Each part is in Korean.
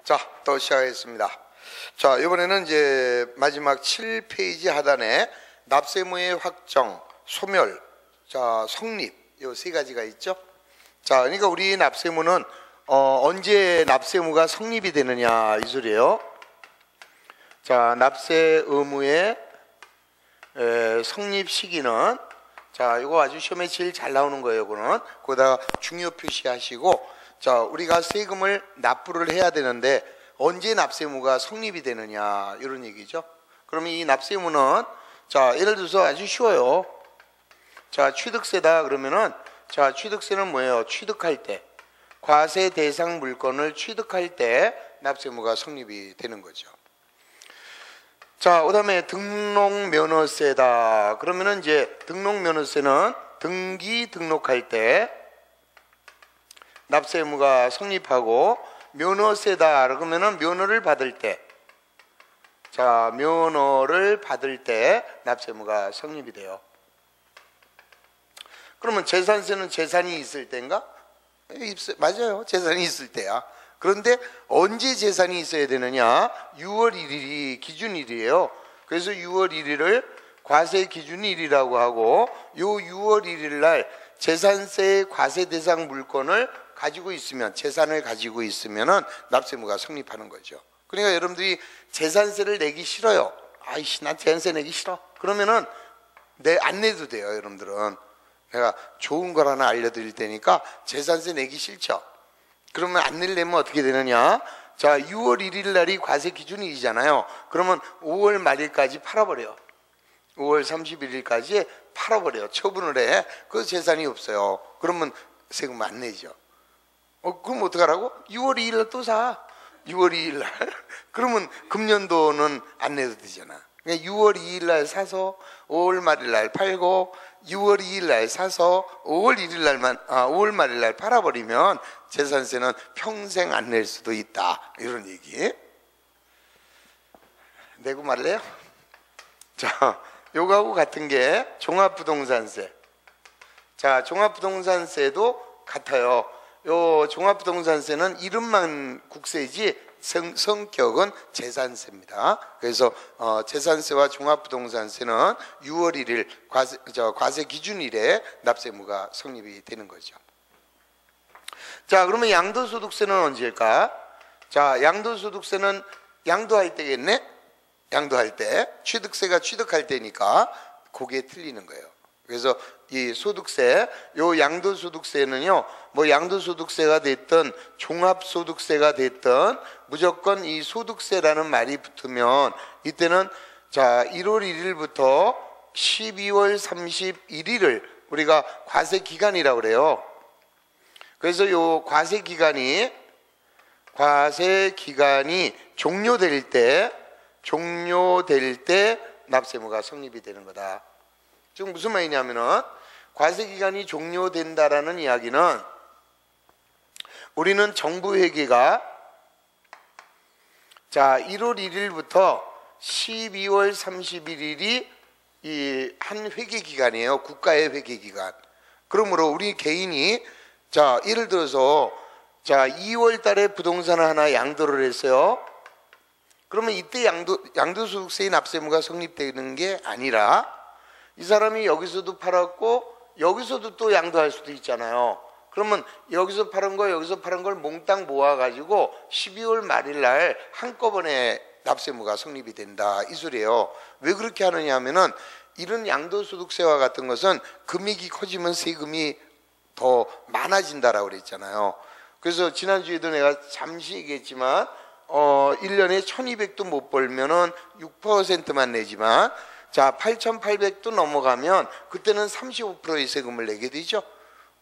자, 또 시작하겠습니다. 자, 이번에는 이제 마지막 7페이지 하단에 납세무의 확정, 소멸, 자, 성립, 요 세 가지가 있죠. 자, 그러니까 우리 납세무는 언제 납세무가 성립이 되느냐 이 소리예요. 자, 납세 의무의 성립 시기는, 자, 이거 아주 시험에 제일 잘 나오는 거예요. 이거는 거기다가 중요 표시하시고, 자, 우리가 세금을 납부를 해야 되는데 언제 납세무가 성립이 되느냐 이런 얘기죠. 그러면 이 납세무는, 자, 예를 들어서 아주 쉬워요. 자, 취득세다 그러면은, 자, 취득세는 뭐예요? 취득할 때, 과세 대상 물건을 취득할 때 납세무가 성립이 되는 거죠. 자, 그다음에 등록면허세다 그러면은 이제 등록면허세는 등기 등록할 때 납세무가 성립하고, 면허세다 그러면은 면허를 받을 때, 자, 면허를 받을 때 납세무가 성립이 돼요. 그러면 재산세는 재산이 있을 때인가? 맞아요. 재산이 있을 때야. 그런데 언제 재산이 있어야 되느냐? 6월 1일이 기준일이에요. 그래서 6월 1일을 과세 기준일이라고 하고, 요 6월 1일 날 재산세 과세 대상 물건을 가지고 있으면, 재산을 가지고 있으면은 납세무가 성립하는 거죠. 그러니까 여러분들이 재산세를 내기 싫어요. 아이씨, 난 재산세 내기 싫어. 그러면은 안 내도 돼요. 여러분들은 내가 좋은 걸 하나 알려드릴 테니까 재산세 내기 싫죠. 그러면 안 내려면 어떻게 되느냐? 자, 6월 1일 날이 과세 기준일이잖아요. 그러면 5월 말일까지 팔아버려. 5월 31일까지 팔아버려. 처분을 해. 그 재산이 없어요. 그러면 세금 안 내죠. 그럼 어떡하라고? 6월 2일 날 또 사. 6월 2일 날. 그러면 금년도는 안 내도 되잖아. 그러니까 6월 2일 날 사서 5월 말일 날 팔고, 6월 2일 날 사서 5월 1일 날만 5월 말일 날 팔아버리면 재산세는 평생 안 낼 수도 있다. 이런 얘기. 내고 말래요? 자, 요거하고 같은 게 종합부동산세. 자, 종합부동산세도 같아요. 요 종합부동산세는 이름만 국세지 성격은 재산세입니다. 그래서 재산세와 종합부동산세는 6월 1일 과세 기준일에 납세무가 성립이 되는 거죠. 자, 그러면 양도소득세는 언제일까? 자, 양도소득세는 양도할 때겠네? 양도할 때, 취득세가 취득할 때니까 그게 틀리는 거예요. 그래서 이 소득세, 요 양도소득세는요, 뭐 양도소득세가 됐든 종합소득세가 됐든 무조건 이 소득세라는 말이 붙으면 이때는, 자, 1월 1일부터 12월 31일을 우리가 과세 기간이라고 그래요. 그래서 요 과세 기간이 종료될 때 납세무가 성립이 되는 거다. 지금 무슨 말이냐면은, 과세기간이 종료된다라는 이야기는 우리는 정부회계가, 자, 1월 1일부터 12월 31일이 이 한 회계기간이에요. 국가의 회계기간. 그러므로 우리 개인이, 자, 예를 들어서, 자, 2월 달에 부동산을 하나 양도를 했어요. 그러면 이때 양도소득세의 납세무가 성립되는 게 아니라, 이 사람이 여기서도 팔았고 여기서도 또 양도할 수도 있잖아요. 그러면 여기서 팔은 거 여기서 팔은 걸 몽땅 모아가지고 12월 말일 날 한꺼번에 납세무가 성립이 된다 이 소리예요. 왜 그렇게 하느냐 하면은, 이런 양도소득세와 같은 것은 금액이 커지면 세금이 더 많아진다라고 그랬잖아요. 그래서 지난주에도 내가 잠시 얘기했지만 1년에 1200도 못 벌면은 6%만 내지만, 자, 8,800도 넘어가면 그때는 35%의 세금을 내게 되죠.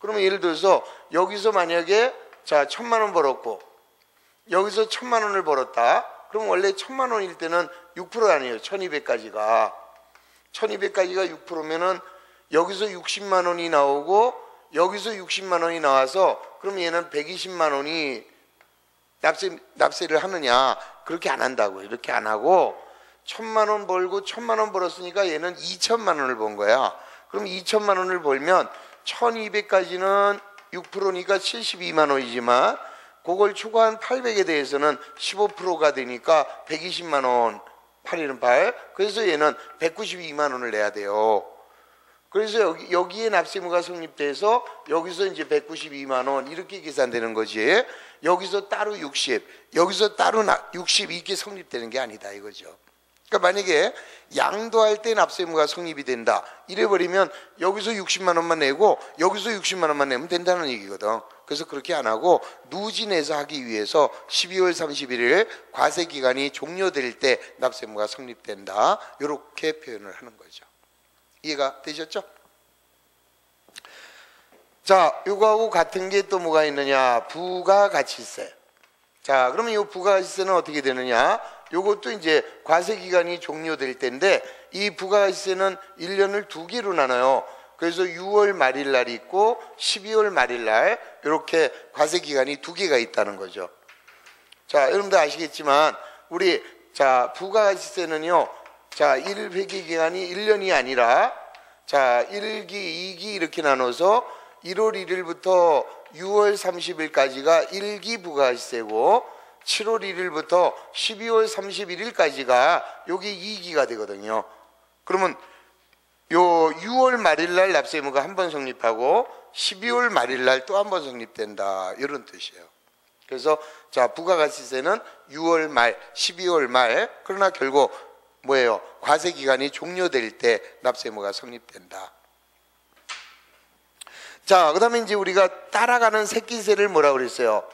그러면 예를 들어서 여기서 만약에, 자, 1,000만 원 벌었고 여기서 1,000만 원을 벌었다. 그럼 원래 1,000만 원일 때는 6% 아니에요. 1,200까지가 6%면은 여기서 60만 원이 나오고 여기서 60만 원이 나와서, 그럼 얘는 120만 원이 납세를 하느냐? 그렇게 안 한다고. 이렇게 안 하고 1,000만 원 벌고 1,000만 원 벌었으니까 얘는 2,000만 원을 번 거야. 그럼 2,000만 원을 벌면 1,200까지는 6%니까 72만 원이지만 그걸 초과한 800에 대해서는 15%가 되니까 120만 원, 8일은 8. 그래서 얘는 192만 원을 내야 돼요. 그래서 여기에 납세 의무가 성립돼서 여기서 이제 192만 원 이렇게 계산되는 거지. 여기서 따로 60, 여기서 따로 60 이렇게 성립되는 게 아니다 이거죠. 그러니까 만약에 양도할 때 납세 의무가 성립이 된다 이래버리면 여기서 60만 원만 내고 여기서 60만 원만 내면 된다는 얘기거든. 그래서 그렇게 안 하고 누진해서 하기 위해서 12월 31일 과세기간이 종료될 때 납세 의무가 성립된다 이렇게 표현을 하는 거죠. 이해가 되셨죠? 자, 요거하고 같은 게 또 뭐가 있느냐? 부가가치세. 자, 그러면 이 부가가치세는 어떻게 되느냐? 요것도 이제 과세기간이 종료될 때인데 이 부가가치세는 1년을 두 개로 나눠요. 그래서 6월 말일 날이 있고 12월 말일 날 이렇게 과세기간이 두 개가 있다는 거죠. 자, 여러분들 아시겠지만 우리 자 부가가치세는요. 자, 1회계 기간이 1년이 아니라 자 1기, 2기 이렇게 나눠서 1월 1일부터 6월 30일까지가 1기 부가가치세고 7월 1일부터 12월 31일까지가 여기 2기가 되거든요. 그러면 요 6월 말일 날 납세 의무가 한 번 성립하고 12월 말일 날 또 한 번 성립된다 이런 뜻이에요. 그래서 자 부가가치세는 6월 말, 12월 말 그러나 결국 뭐예요? 과세기간이 종료될 때 납세 의무가 성립된다. 자, 그 다음에 이제 우리가 따라가는 새끼세를 뭐라고 그랬어요?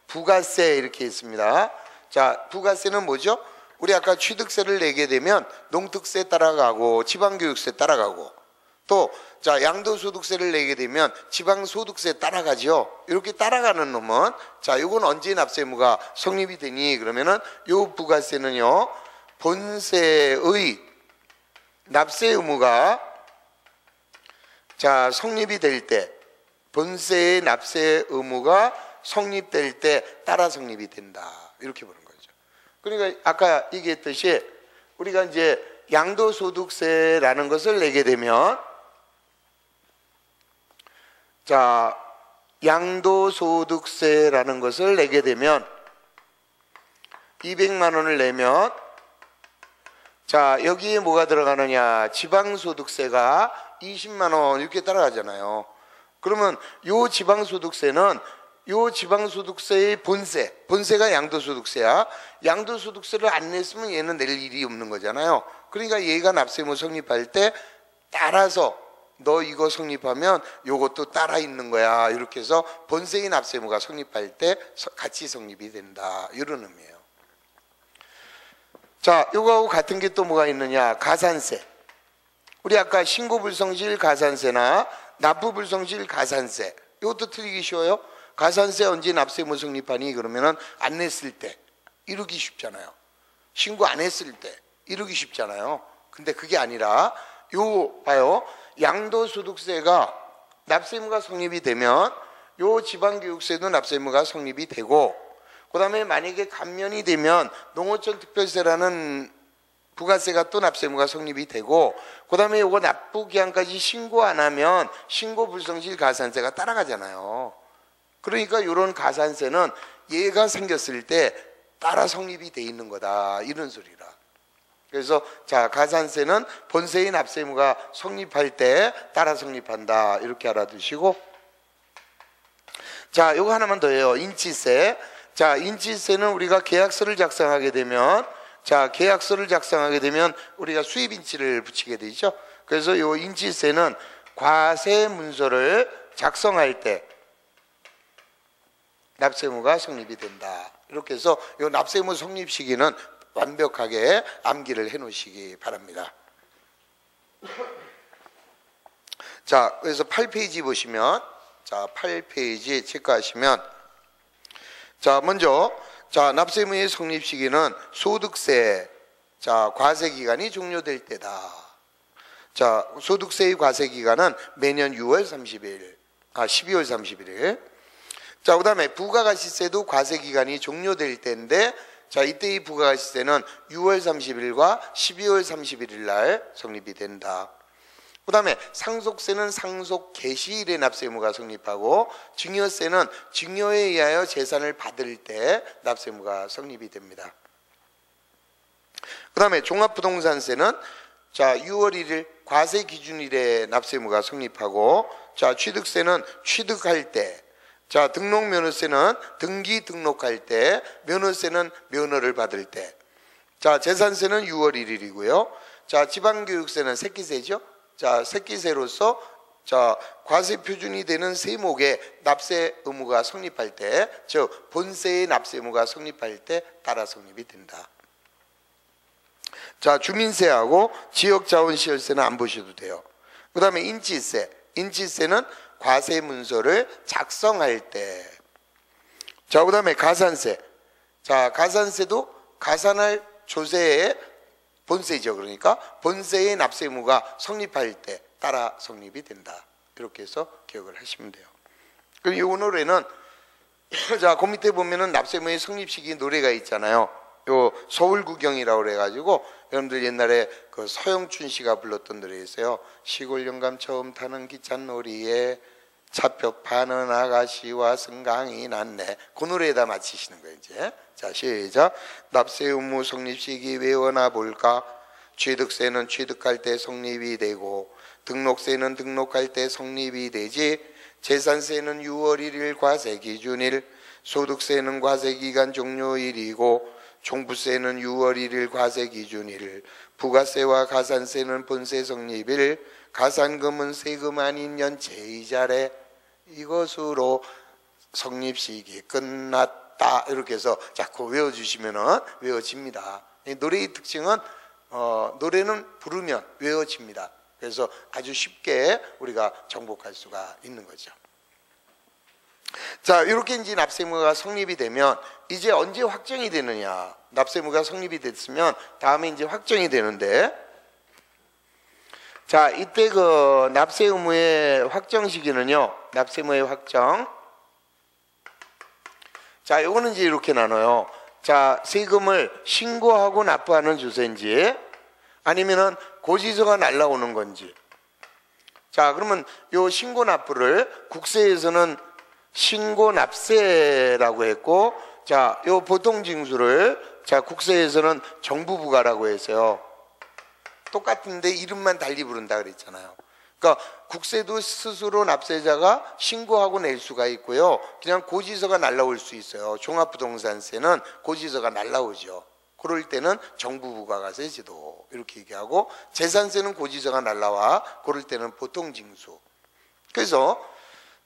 부가세 이렇게 있습니다. 자, 부가세는 뭐죠? 우리 아까 취득세를 내게 되면 농특세 따라가고 지방교육세 따라가고 또 자 양도소득세를 내게 되면 지방소득세 따라가죠. 이렇게 따라가는 놈은 자 요건 언제 납세 의무가 성립이 되니? 그러면은 요 부가세는요 본세의 납세 의무가 자 성립이 될 때 본세의 납세 의무가 성립될 때 따라 성립이 된다 이렇게 보는 거죠. 그러니까 아까 얘기했듯이 우리가 이제 양도소득세라는 것을 내게 되면 자 양도소득세라는 것을 내게 되면 200만 원을 내면 자 여기에 뭐가 들어가느냐? 지방소득세가 20만 원 이렇게 따라가잖아요. 그러면 요 지방소득세는 요 지방소득세의 본세가 양도소득세야. 양도소득세를 안 냈으면 얘는 낼 일이 없는 거잖아요. 그러니까 얘가 납세 의무 성립할 때 따라서 너 이거 성립하면 요것도 따라 있는 거야. 이렇게 해서 본세의 납세 의무가 성립할 때 같이 성립이 된다. 이런 의미예요. 자, 요거하고 같은 게 또 뭐가 있느냐? 가산세. 우리 아까 신고불성실 가산세나 납부불성실 가산세. 이것도 틀리기 쉬워요. 가산세 언제 납세 의무 성립하니? 그러면은 안 냈을 때 이루기 쉽잖아요. 신고 안 했을 때 이루기 쉽잖아요. 근데 그게 아니라 요 봐요. 양도소득세가 납세 의무가 성립이 되면 요 지방교육세도 납세 의무가 성립이 되고 그 다음에 만약에 감면이 되면 농어촌 특별세라는 부가세가 또 납세 의무가 성립이 되고 그 다음에 요거 납부기한까지 신고 안 하면 신고불성실 가산세가 따라가잖아요. 그러니까 요런 가산세는 얘가 생겼을 때 따라 성립이 돼 있는 거다 이런 소리라. 그래서 자 가산세는 본세의 납세 의무가 성립할 때 따라 성립한다 이렇게 알아두시고 자 요거 하나만 더 해요. 인치세. 자 인치세는 우리가 계약서를 작성하게 되면 자 계약서를 작성하게 되면 우리가 수입인치를 붙이게 되죠. 그래서 요 인치세는 과세 문서를 작성할 때 납세 의무가 성립이 된다. 이렇게 해서 요 납세 의무 성립 시기는 완벽하게 암기를 해 놓으시기 바랍니다. 자, 그래서 8페이지 보시면 자, 8페이지 체크하시면 자, 먼저 자, 납세 의무의 성립 시기는 소득세 자, 과세 기간이 종료될 때다. 자, 소득세의 과세 기간은 매년 6월 30일 12월 31일. 자, 그다음에 부가가치세도 과세 기간이 종료될 때인데 자, 이때의 부가가치세는 6월 30일과 12월 31일 날 성립이 된다. 그 다음에 상속세는 상속 개시일에 납세 의무가 성립하고 증여세는 증여에 의하여 재산을 받을 때 납세 의무가 성립이 됩니다. 그 다음에 종합부동산세는 자 6월 1일 과세 기준일에 납세 의무가 성립하고 자 취득세는 취득할 때 자 등록면허세는 등기 등록할 때 면허세는 면허를 받을 때 자 재산세는 6월 1일이고요. 자 지방교육세는 새끼세죠. 자 새끼세로서 자 과세 표준이 되는 세목에 납세 의무가 성립할 때 즉 본세의 납세 의무가 성립할 때 따라 성립이 된다. 자 주민세하고 지역자원시설세는 안 보셔도 돼요. 그 다음에 인치세, 인치세는 과세 문서를 작성할 때. 자, 그 다음에 가산세. 자, 가산세도 가산할 조세의 본세죠. 그러니까 본세의 납세 의무가 성립할 때 따라 성립이 된다. 이렇게 해서 기억을 하시면 돼요. 그리고 이 노래는 자, 그 밑에 보면은 납세 의무의 성립 시기 노래가 있잖아요. 요 서울구경이라고 그래가지고 여러분들 옛날에 그 서영춘 씨가 불렀던 노래 있어요. 시골 영감 처음 타는 기찻놀이에 차표 파는 아가씨와 승강이 났네. 그 노래에다 맞히시는 거예요 이제. 자 시작. 납세 의무 성립 시기 외워나 볼까. 취득세는 취득할 때 성립이 되고 등록세는 등록할 때 성립이 되지. 재산세는 6월 1일 과세 기준일. 소득세는 과세 기간 종료일이고 종부세는 6월 1일 과세 기준일. 부가세와 가산세는 본세 성립일. 가산금은 세금 아닌 연체이자래. 이것으로 성립시기 끝났다. 이렇게 해서 자꾸 외워주시면 외워집니다. 이 노래의 특징은 노래는 부르면 외워집니다. 그래서 아주 쉽게 우리가 정복할 수가 있는 거죠. 자, 이렇게 이제 납세 의무가 성립이 되면 이제 언제 확정이 되느냐? 납세 의무가 성립이 됐으면 다음에 이제 확정이 되는데, 자, 이때 그 납세 의무의 확정 시기는요. 납세 의무의 확정. 자, 요거는 이제 이렇게 나눠요. 자, 세금을 신고하고 납부하는 조세인지 아니면은 고지서가 날라오는 건지. 자, 그러면 요 신고 납부를 국세에서는 신고 납세라고 했고, 자, 요 보통 징수를 자 국세에서는 정부부가라고 했어요. 똑같은데 이름만 달리 부른다 그랬잖아요. 그러니까 국세도 스스로 납세자가 신고하고 낼 수가 있고요. 그냥 고지서가 날라올 수 있어요. 종합부동산세는 고지서가 날라오죠. 그럴 때는 정부부가세제도 이렇게 얘기하고, 재산세는 고지서가 날라와. 그럴 때는 보통 징수. 그래서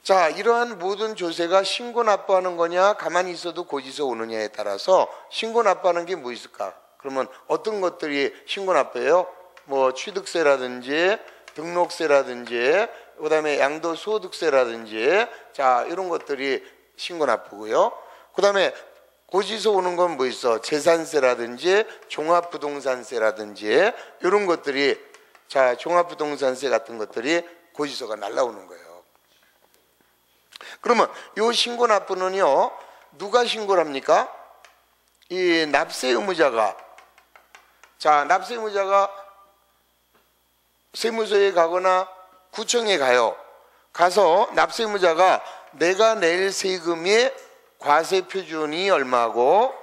자, 이러한 모든 조세가 신고 납부하는 거냐 가만히 있어도 고지서 오느냐에 따라서 신고 납부하는 게 뭐 있을까? 그러면 어떤 것들이 신고 납부예요? 뭐 취득세라든지 등록세라든지 그다음에 양도소득세라든지 자 이런 것들이 신고 납부고요. 그다음에 고지서 오는 건 뭐 있어? 재산세라든지 종합부동산세라든지 이런 것들이 자 종합부동산세 같은 것들이 고지서가 날라오는 거예요. 그러면 요 신고 납부는요 누가 신고를 합니까? 이 납세 의무자가. 자 납세 의무자가 세무서에 가거나 구청에 가요. 가서 납세 의무자가 내가 낼 세금의 과세 표준이 얼마고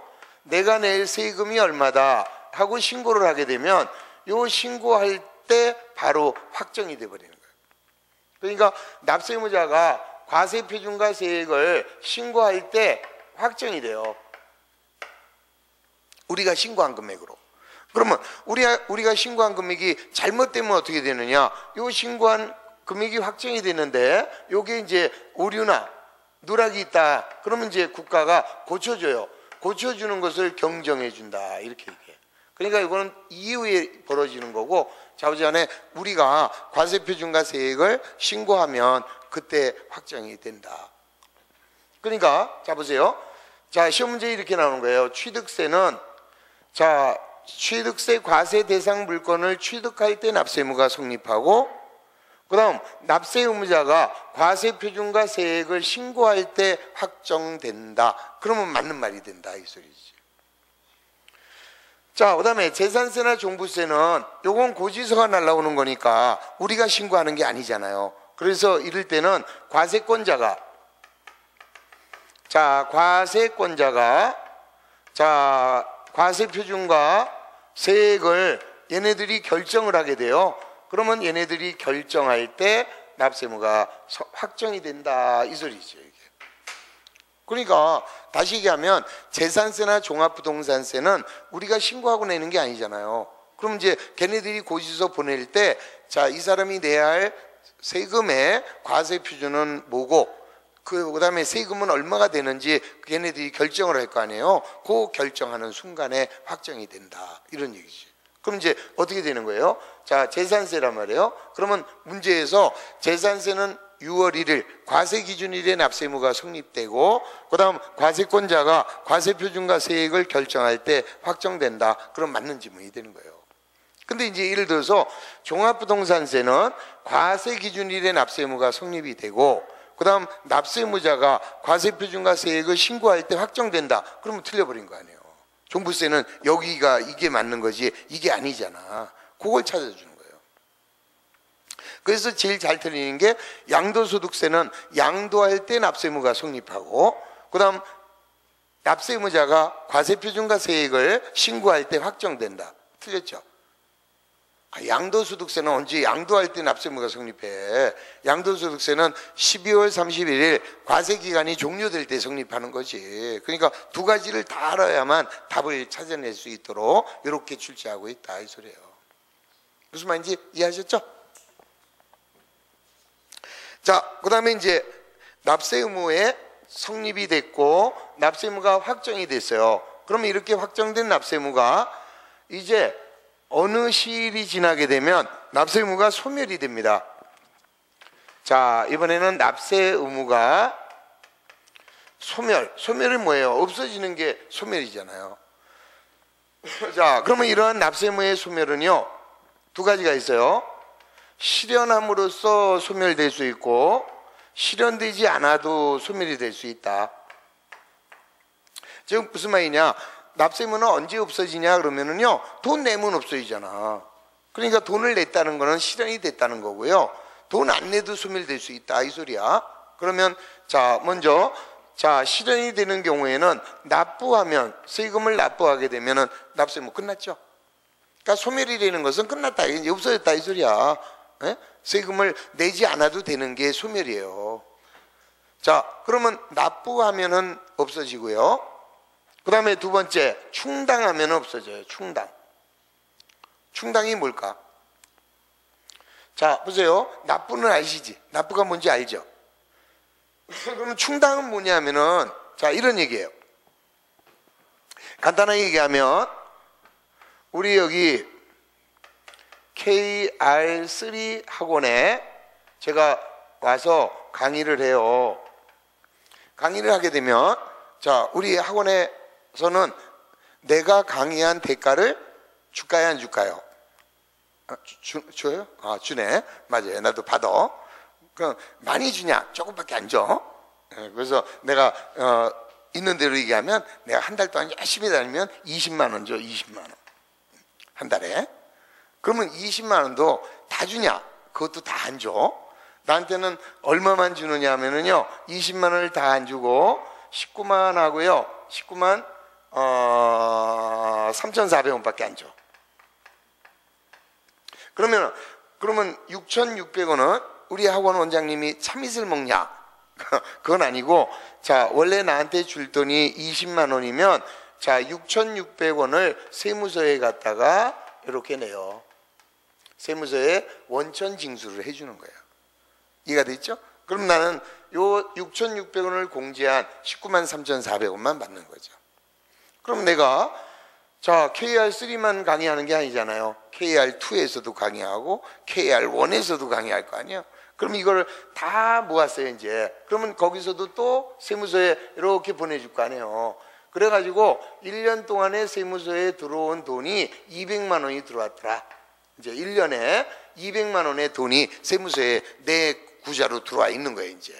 내가 낼 세금이 얼마다 하고 신고를 하게 되면 요 신고할 때 바로 확정이 돼 버리는 거예요. 그러니까 납세 의무자가 과세 표준과 세액을 신고할 때 확정이 돼요. 우리가 신고한 금액으로. 그러면 우리가 신고한 금액이 잘못되면 어떻게 되느냐? 요 신고한 금액이 확정이 되는데 요게 이제 오류나 누락이 있다. 그러면 이제 국가가 고쳐줘요. 고쳐주는 것을 경정해 준다. 이렇게 얘기해요. 그러니까 이거는 이후에 벌어지는 거고, 자우지간에 우리가 과세 표준과 세액을 신고하면 그때 확정이 된다. 그러니까 자 보세요. 자 시험 문제 이렇게 나오는 거예요. 취득세는 자 취득세 과세 대상 물건을 취득할 때 납세 의무가 성립하고, 그 다음 납세 의무자가 과세 표준과 세액을 신고할 때 확정된다. 그러면 맞는 말이 된다 이 소리지. 자, 그다음에 재산세나 종부세는 요건 고지서가 날라오는 거니까 우리가 신고하는 게 아니잖아요. 그래서 이럴 때는 과세권자가 과세표준과 세액을 얘네들이 결정을 하게 돼요. 그러면 얘네들이 결정할 때 납세의무가 확정이 된다 이 소리죠. 이게. 그러니까 다시 얘기하면 재산세나 종합부동산세는 우리가 신고하고 내는 게 아니잖아요. 그럼 이제 걔네들이 고지서 보낼 때 자, 이 사람이 내야 할 세금의 과세 표준은 뭐고 그다음에 세금은 얼마가 되는지 걔네들이 결정을 할 거 아니에요. 그 결정하는 순간에 확정이 된다 이런 얘기지. 그럼 이제 어떻게 되는 거예요? 자, 재산세란 말이에요. 그러면 문제에서 재산세는 6월 1일 과세기준일에 납세의무가 성립되고 그다음 과세권자가 과세표준과 세액을 결정할 때 확정된다. 그럼 맞는 지문이 되는 거예요. 근데 이제 예를 들어서 종합부동산세는 과세기준일에 납세의무가 성립이 되고 그다음 납세의무자가 과세표준과 세액을 신고할 때 확정된다. 그러면 틀려버린 거 아니에요. 종부세는 여기가 이게 맞는 거지 이게 아니잖아. 그걸 찾아주는 거예요. 그래서 제일 잘 틀리는 게 양도소득세는 양도할 때 납세의무가 성립하고 그다음 납세의무자가 과세표준과 세액을 신고할 때 확정된다. 틀렸죠? 양도소득세는 언제 양도할 때 납세의무가 성립해. 양도소득세는 12월 31일 과세기간이 종료될 때 성립하는 거지. 그러니까 두 가지를 다 알아야만 답을 찾아낼 수 있도록 이렇게 출제하고 있다 이 소리예요. 무슨 말인지 이해하셨죠? 자, 그 다음에 이제 납세의무에 성립이 됐고 납세의무가 확정이 됐어요. 그러면 이렇게 확정된 납세의무가 이제 어느 시일이 지나게 되면 납세의무가 소멸이 됩니다. 자, 이번에는 납세의무가 소멸은 뭐예요? 없어지는 게 소멸이잖아요. 자, 그러면 이러한 납세의무의 소멸은요 두 가지가 있어요. 실현함으로써 소멸될 수 있고 실현되지 않아도 소멸이 될 수 있다. 지금 무슨 말이냐? 납세의무는 언제 없어지냐 그러면은요 돈 내면 없어지잖아. 그러니까 돈을 냈다는 거는 실현이 됐다는 거고요. 돈 안 내도 소멸될 수 있다 이 소리야. 그러면 자 먼저 자 실현이 되는 경우에는 납부하면 세금을 납부하게 되면은 납세의무 끝났죠. 그러니까 소멸이 되는 것은 끝났다 이제 없어졌다 이 소리야. 에? 세금을 내지 않아도 되는 게 소멸이에요. 자 그러면 납부하면은 없어지고요. 그 다음에 두 번째 충당하면 없어져요. 충당이 뭘까? 자 보세요. 납부는 아시지? 납부가 뭔지 알죠? 그러면 충당은 뭐냐면은 자 이런 얘기예요. 간단하게 얘기하면 우리 여기 KR3 학원에 제가 와서 강의를 해요. 강의를 하게 되면 자 우리 학원에서는 내가 강의한 대가를 줄까요 안 줄까요? 줘요? 아 주네. 맞아요. 나도 받아. 그럼 많이 주냐? 조금밖에 안 줘. 그래서 내가 있는 대로 얘기하면 내가 한 달 동안 열심히 다니면 20만 원 줘. 20만 원 한 달에. 그러면 20만 원도 다 주냐? 그것도 다 안 줘. 나한테는 얼마만 주느냐 하면은요 20만 원을 다 안 주고 19만 하고요 19만 3,400원밖에 안 줘. 그러면 6,600원은 우리 학원 원장님이 참이슬 먹냐? 그건 아니고 자 원래 나한테 줄 돈이 20만 원이면 자 6,600원을 세무서에 갖다가 이렇게 내요. 세무서에 원천 징수를 해주는 거예요. 이해가 됐죠? 그럼 나는 요 6,600원을 공제한 19만 3,400원만 받는 거죠. 그럼 내가 자 KR3만 강의하는 게 아니잖아요. KR2에서도 강의하고 KR1에서도 강의할 거 아니에요. 그럼 이걸 다 모았어요 이제. 그러면 거기서도 또 세무서에 이렇게 보내줄 거 아니에요. 그래가지고 1년 동안에 세무서에 들어온 돈이 200만 원이 들어왔더라. 이제 1년에 200만 원의 돈이 세무서에 내 구자로 들어와 있는 거예요 이제.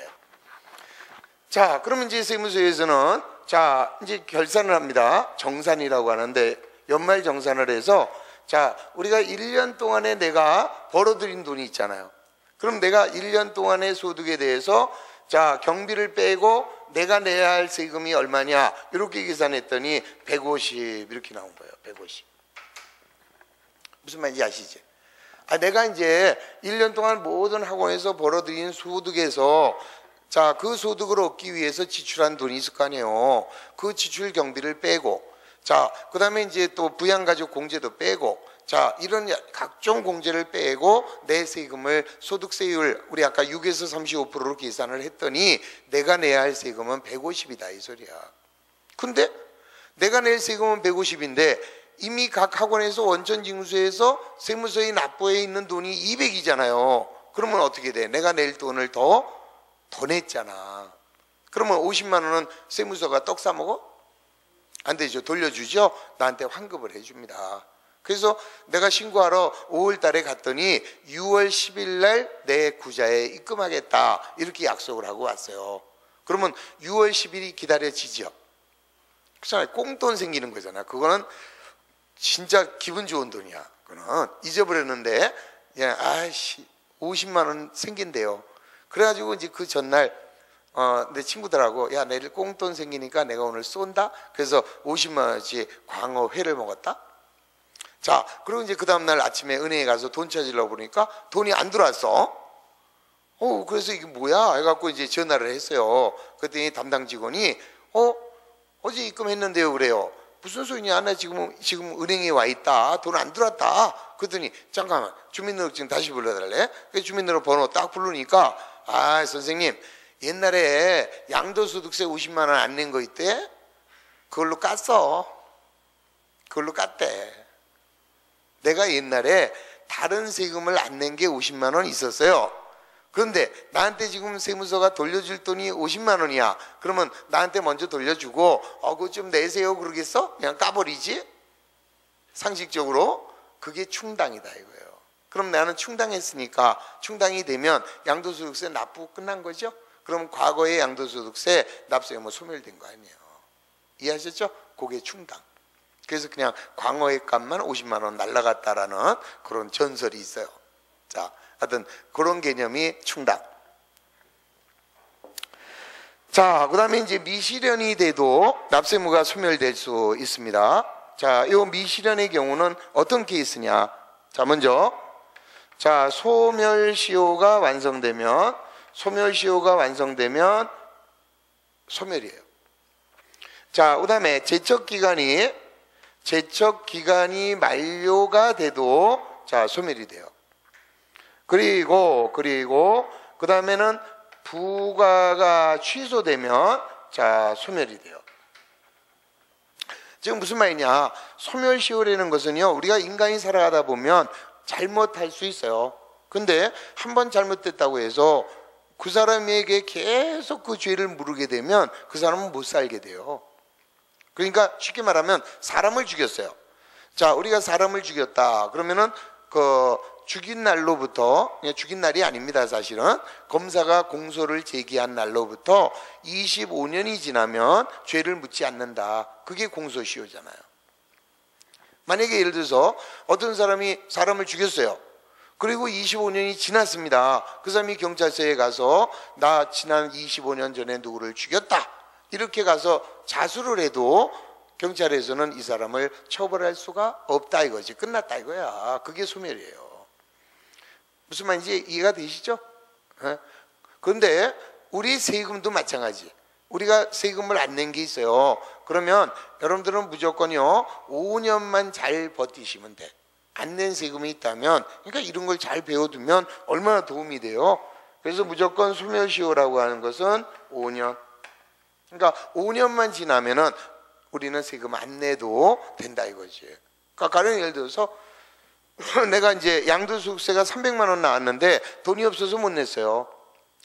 자 그러면 이제 세무서에서는 자 이제 결산을 합니다. 정산이라고 하는데 연말정산을 해서 자, 우리가 1년 동안에 내가 벌어들인 돈이 있잖아요. 그럼 내가 1년 동안의 소득에 대해서 자, 경비를 빼고 내가 내야 할 세금이 얼마냐 이렇게 계산했더니 150 이렇게 나온 거예요. 150. 무슨 말인지 아시지? 내가 이제 1년 동안 모든 학원에서 벌어들인 소득에서 자, 그 소득을 얻기 위해서 지출한 돈이 있을 거 아니에요. 그 지출 경비를 빼고 자, 그 다음에 이제 또 부양가족 공제도 빼고 자, 이런 각종 공제를 빼고 내 세금을 소득세율 우리 아까 6에서 35%로 계산을 했더니 내가 내야 할 세금은 150이다 이 소리야. 근데 내가 낼 세금은 150인데 이미 각 학원에서 원천징수해서 세무서에 납부해 있는 돈이 200이잖아요. 그러면 어떻게 돼? 내가 낼 돈을 더 냈잖아. 그러면 50만 원은 세무서가 떡 싸먹어? 안 되죠. 돌려주죠. 나한테 환급을 해줍니다. 그래서 내가 신고하러 5월 달에 갔더니 6월 10일 날 내 구자에 입금하겠다 이렇게 약속을 하고 왔어요. 그러면 6월 10일이 기다려지죠. 그렇잖아요. 꽁돈 생기는 거잖아. 그거는 진짜 기분 좋은 돈이야. 그거는 잊어버렸는데 아이씨 50만 원 생긴대요. 그래가지고 이제 그 전날 내 친구들하고 야 내일 꽁돈 생기니까 내가 오늘 쏜다. 그래서 50만 원어치 광어 회를 먹었다. 자, 그리고 이제 그 다음날 아침에 은행에 가서 돈 찾으려고 보니까 돈이 안 들어왔어. 그래서 이게 뭐야? 해갖고 이제 전화를 했어요. 그랬더니 담당 직원이 어제 입금했는데요 그래요. 무슨 소리냐? 나 지금 은행에 와 있다. 돈 안 들어왔다. 그랬더니 잠깐만 주민등록증 다시 불러달래. 그래서 주민등록 번호 딱 부르니까 선생님 옛날에 양도소득세 50만 원 안 낸 거 있대? 그걸로 깠어. 그걸로 깠대. 내가 옛날에 다른 세금을 안 낸 게 50만 원 있었어요. 그런데 나한테 지금 세무서가 돌려줄 돈이 50만 원이야. 그러면 나한테 먼저 돌려주고 그거 좀 내세요 그러겠어? 그냥 까버리지? 상식적으로 그게 충당이다 이거예요. 그럼 나는 충당했으니까 충당이 되면 양도소득세 납부 끝난 거죠? 그럼 과거의 양도소득세 납세가 소멸된 거 아니에요. 이해하셨죠? 그게 충당. 그래서 그냥 광어의 값만 50만 원 날라갔다라는 그런 전설이 있어요. 자, 하여튼 그런 개념이 충당. 자, 그 다음에 이제 미실현이 돼도 납세무가 소멸될 수 있습니다. 자, 이 미실현의 경우는 어떤 케이스냐? 자, 먼저 자, 소멸시효가 완성되면 소멸이에요. 자, 그 다음에 제척기간이 만료가 돼도 자, 소멸이 돼요. 그리고 그 다음에는 부과가 취소되면 자, 소멸이 돼요. 지금 무슨 말이냐? 소멸시효라는 것은요, 우리가 인간이 살아가다 보면 잘못할 수 있어요. 근데 한 번 잘못됐다고 해서 그 사람에게 계속 그 죄를 물게 되면 그 사람은 못 살게 돼요. 그러니까 쉽게 말하면 사람을 죽였어요. 자, 우리가 사람을 죽였다. 그러면은 그 죽인 날로부터, 죽인 날이 아닙니다 사실은. 검사가 공소를 제기한 날로부터 25년이 지나면 죄를 묻지 않는다. 그게 공소시효잖아요. 만약에 예를 들어서 어떤 사람이 사람을 죽였어요. 그리고 25년이 지났습니다. 그 사람이 경찰서에 가서 나 지난 25년 전에 누구를 죽였다. 이렇게 가서 자수를 해도 경찰에서는 이 사람을 처벌할 수가 없다 이거지. 끝났다 이거야. 그게 소멸이에요. 무슨 말인지 이해가 되시죠? 그런데 우리 세금도 마찬가지. 우리가 세금을 안 낸 게 있어요. 그러면 여러분들은 무조건요 5년만 잘 버티시면 돼. 안 낸 세금이 있다면, 그러니까 이런 걸 잘 배워두면 얼마나 도움이 돼요. 그래서 무조건 소멸시효라고 하는 것은 5년. 그러니까 5년만 지나면은 우리는 세금 안 내도 된다 이거지. 그러니까 가령 예를 들어서 내가 이제 양도소득세가 300만 원 나왔는데 돈이 없어서 못 냈어요.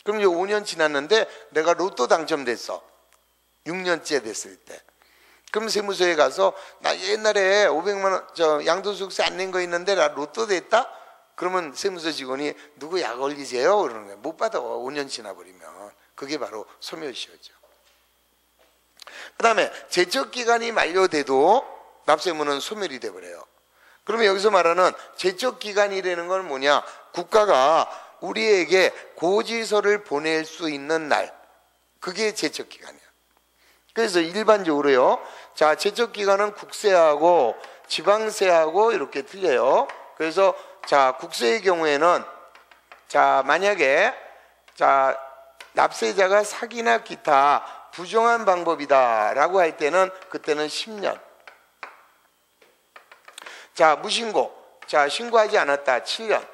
그럼 이제 5년 지났는데 내가 로또 당첨됐어. 6년째 됐을 때. 그럼 세무서에 가서 나 옛날에 500만 원 양도소득세 안 낸 거 있는데 나 로또 됐다? 그러면 세무서 직원이 누구 약 올리세요? 그러는 거예요. 못 받아. 5년 지나버리면. 그게 바로 소멸시효죠. 그 다음에 제척기간이 만료돼도 납세의무는 소멸이 돼버려요. 그러면 여기서 말하는 제척기간이라는 건 뭐냐? 국가가 우리에게 고지서를 보낼 수 있는 날, 그게 제척기간이야. 그래서 일반적으로요, 자, 제척기간은 국세하고 지방세하고 이렇게 틀려요. 그래서 자, 국세의 경우에는 자, 만약에 자, 납세자가 사기나 기타 부정한 방법이다 라고 할 때는 그때는 10년. 자, 무신고. 자, 신고하지 않았다. 7년.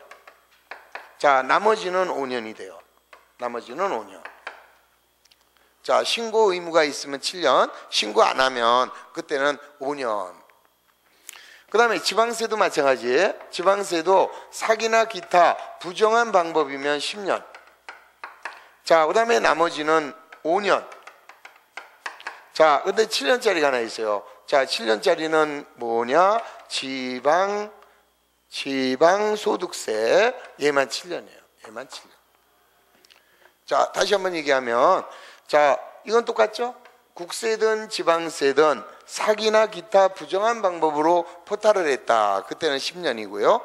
자, 나머지는 5년이 돼요. 나머지는 5년. 자, 신고 의무가 있으면 7년, 신고 안 하면 그때는 5년. 그 다음에 지방세도 마찬가지. 지방세도 사기나 기타 부정한 방법이면 10년. 자, 그 다음에 나머지는 5년. 자, 근데 7년짜리가 하나 있어요. 자, 7년짜리는 뭐냐? 지방소득세. 얘만 7년이에요. 얘만 7년. 자, 다시 한번 얘기하면, 자, 이건 똑같죠? 국세든 지방세든 사기나 기타 부정한 방법으로 포탈을 했다. 그때는 10년이고요.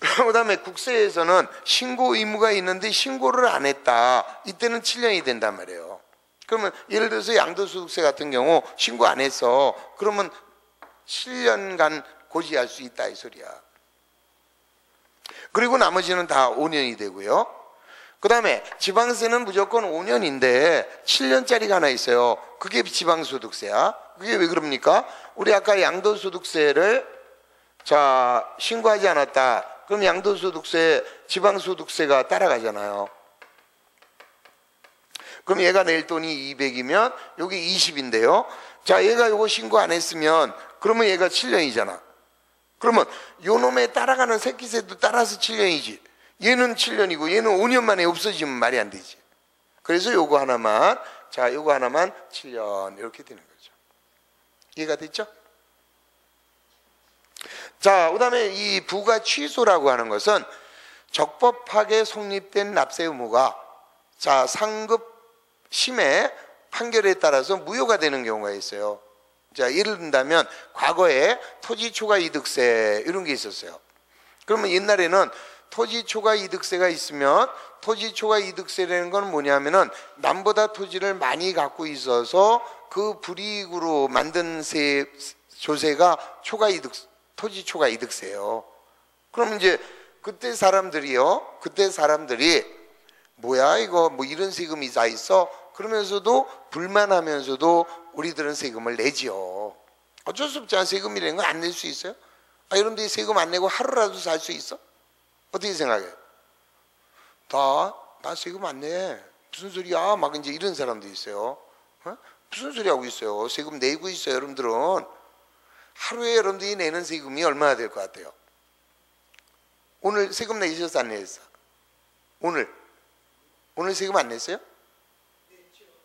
그 다음에 국세에서는 신고 의무가 있는데 신고를 안 했다. 이때는 7년이 된단 말이에요. 그러면 예를 들어서 양도소득세 같은 경우 신고 안 했어. 그러면 7년간 고지할 수 있다 이 소리야. 그리고 나머지는 다 5년이 되고요. 그 다음에 지방세는 무조건 5년인데 7년짜리가 하나 있어요. 그게 지방소득세야. 그게 왜 그럽니까? 우리 아까 양도소득세를 자, 신고하지 않았다. 그럼 양도소득세, 지방소득세가 따라가잖아요. 그럼 얘가 낼 돈이 200이면 여기 20인데요. 자, 얘가 이거 신고 안 했으면 그러면 얘가 7년이잖아. 그러면 요놈에 따라가는 새끼세도 따라서 7년이지. 얘는 7년이고 얘는 5년 만에 없어지면 말이 안 되지. 그래서 요거 하나만, 자, 요거 하나만 7년 이렇게 되는 거죠. 이해가 됐죠? 자, 그 다음에 이 부가 취소라고 하는 것은 적법하게 성립된 납세 의무가 자, 상급 심의 판결에 따라서 무효가 되는 경우가 있어요. 자, 예를 든다면 과거에 토지 초과 이득세 이런 게 있었어요. 그러면 옛날에는 토지 초과 이득세가 있으면 토지 초과 이득세라는 건 뭐냐면은 남보다 토지를 많이 갖고 있어서 그 불이익으로 만든 조세가 초과 이득, 토지 초과 이득세예요. 그럼 이제 그때 사람들이 뭐야 이거 뭐 이런 세금이 다 있어? 그러면서도 불만하면서도 우리들은 세금을 내지요. 어쩔 수 없잖아. 세금이라는 건 안 낼 수 있어요? 아, 여러분들이 세금 안 내고 하루라도 살 수 있어? 어떻게 생각해? 나 세금 안 내. 무슨 소리야? 막 이제 이런 사람도 있어요. 어? 무슨 소리 하고 있어요? 세금 내고 있어요, 여러분들은. 하루에 여러분들이 내는 세금이 얼마나 될 것 같아요? 오늘 세금 내셨어, 안 내셨어? 오늘 세금 안 냈어요?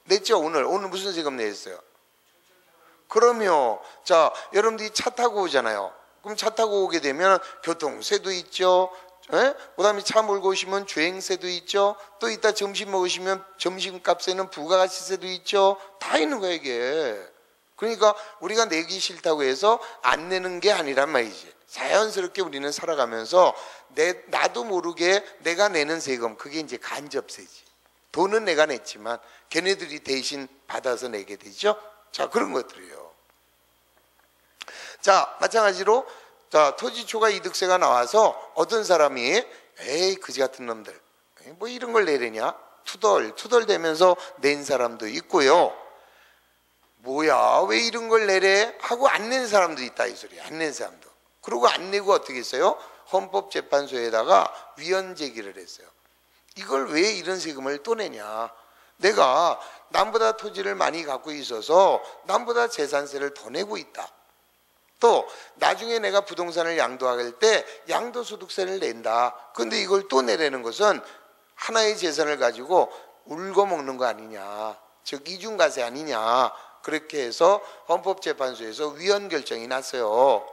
냈죠. 오늘 무슨 세금 내셨어요? 그럼요. 자, 여러분들이 차 타고 오잖아요. 그럼 차 타고 오게 되면 교통세도 있죠. 그 다음에 차 몰고 오시면 주행세도 있죠. 또 이따 점심 먹으시면 점심값에는 부가가치세도 있죠. 다 있는 거예요 이게. 그러니까 우리가 내기 싫다고 해서 안 내는 게 아니란 말이지. 자연스럽게 우리는 살아가면서 나도 모르게 내가 내는 세금, 그게 이제 간접세지. 돈은 내가 냈지만 걔네들이 대신 받아서 내게 되죠. 자, 그런 것들이에요. 자, 마찬가지로 자, 토지 초과 이득세가 나와서 어떤 사람이 에이 그지 같은 놈들 뭐 이런 걸 내려냐 투덜대면서 낸 사람도 있고요. 뭐야 왜 이런 걸 내래 하고 안 낸 사람도 있다 이 소리야. 안 낸 사람도. 그리고 안 내고 어떻게 했어요? 헌법재판소에다가 위헌 제기를 했어요. 이걸 왜 이런 세금을 또 내냐. 내가 남보다 토지를 많이 갖고 있어서 남보다 재산세를 더 내고 있다. 또 나중에 내가 부동산을 양도할 때 양도소득세를 낸다. 근데 이걸 또 내라는 것은 하나의 재산을 가지고 울고 먹는 거 아니냐. 즉 이중과세 아니냐. 그렇게 해서 헌법재판소에서 위헌 결정이 났어요.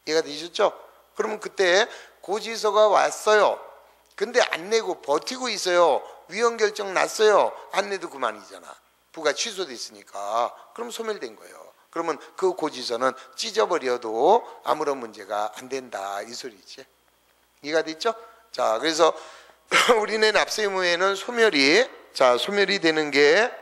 이해가 되셨죠? 그러면 그때 고지서가 왔어요. 근데 안 내고 버티고 있어요. 위헌 결정 났어요. 안 내도 그만이잖아. 부가 취소됐으니까. 그럼 소멸된 거예요. 그러면 그 고지서는 찢어버려도 아무런 문제가 안 된다 이 소리지. 이해가 됐죠? 자, 그래서 우리는 납세 의무에는 소멸이 되는 게,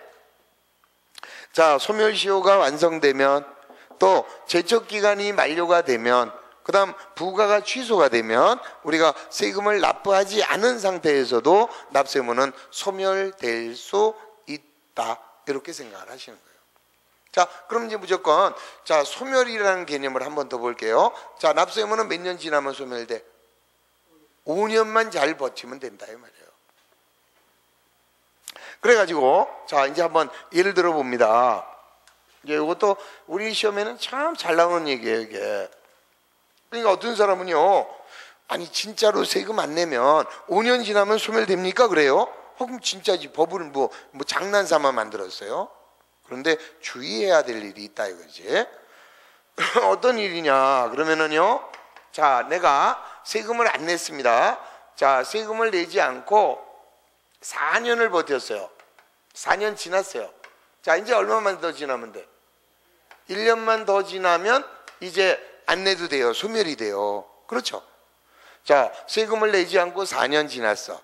자, 소멸시효가 완성되면, 또 제척기간이 만료가 되면, 그 다음 부가가 취소가 되면 우리가 세금을 납부하지 않은 상태에서도 납세 의무는 소멸될 수 있다, 이렇게 생각을 하시는 거예요. 자, 그럼 이제 무조건, 자, 소멸이라는 개념을 한 번 더 볼게요. 자, 납세 의무는 몇 년 지나면 소멸돼? 5년만 잘 버티면 된다 이 말이에요. 그래가지고, 자, 이제 한번 예를 들어 봅니다. 이제 이것도 우리 시험에는 참 잘 나오는 얘기예요, 이게. 그러니까 어떤 사람은요, 아니 진짜로 세금 안 내면 5년 지나면 소멸됩니까? 그래요? 그럼 진짜지, 법을 뭐 장난삼아 만들었어요. 그런데 주의해야 될 일이 있다 이거지. 어떤 일이냐 그러면은요, 자, 내가 세금을 안 냈습니다. 자, 세금을 내지 않고 4년을 버텼어요. 4년 지났어요. 자, 이제 얼마만 더 지나면 돼? 1년만 더 지나면 이제 안 내도 돼요. 소멸이 돼요. 그렇죠? 자, 세금을 내지 않고 4년 지났어.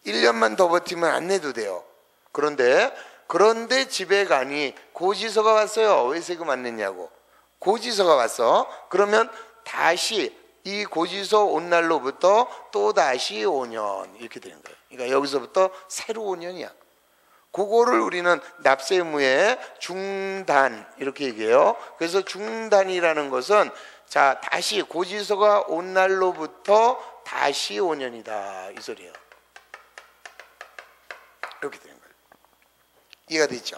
1년만 더 버티면 안 내도 돼요. 그런데 집에 가니 고지서가 왔어요. 왜 세금 안 냈냐고. 고지서가 왔어. 그러면 다시 이 고지서 온 날로부터 또 다시 5년 이렇게 되는 거예요. 그러니까 여기서부터 새로 5년이야. 그거를 우리는 납세 의무의 중단 이렇게 얘기해요. 그래서 중단이라는 것은, 자, 다시 고지서가 온 날로부터 다시 5년이다 이 소리예요. 이렇게 되는 거예요. 이해가 되죠?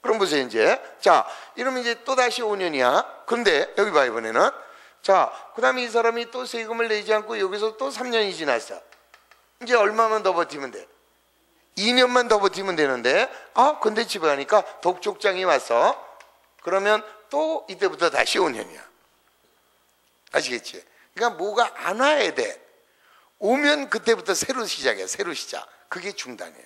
그럼 보세요. 이제, 자, 이러면 이제 또 다시 5년이야. 그런데 여기 봐, 이번에는, 자, 그 다음에 이 사람이 또 세금을 내지 않고 여기서 또 3년이 지났어. 이제 얼마만 더 버티면 돼? 2년만 더 버티면 되는데, 근데 집에 가니까 독촉장이 왔어. 그러면 또 이때부터 다시 5년이야. 아시겠지? 그러니까 뭐가 안 와야 돼. 오면 그때부터 새로 시작이야. 새로 시작. 그게 중단이에요.